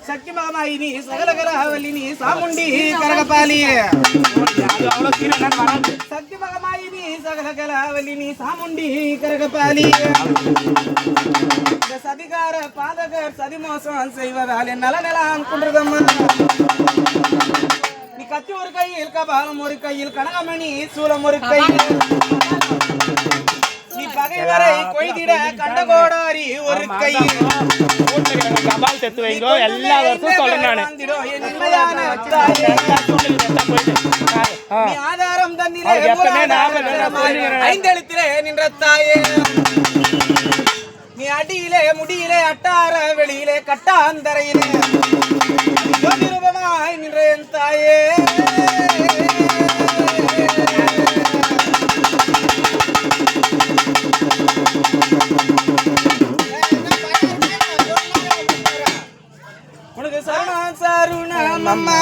சக்தி மகமாயினி சகலகலாவலினி சாமுண்டி கரகபாலி சக்தி மகமாயினி சகலகலாவலினி சாமுண்டி கரகபாலி இந்த சதிகார பாதகர் சதிமோசம் செய்வதால் என் நலநலம் குன்றுதம்மா நீ கத்தி ஒரு கையில் கபாலம் ஒரு கையில் கனகமணி சூலம் ஒரு கையில் நீ பகைவரை கொய்திட கண்டகோடாரி ஒரு கையில் கபால் செத்து வைங்கோ எல்லா வருஷம் சொல்றேன் நீ ஆதாரம் தந்திலே ஐந்தெழுத்திலே நின்ற தாயே நீ அடியிலே முடியிலே அட்டார வெளியிலே கட்டாந்தரையிலே ரூபமாய் நின்ற என் தாயே உனக்கு சருணா சருணா அம்மா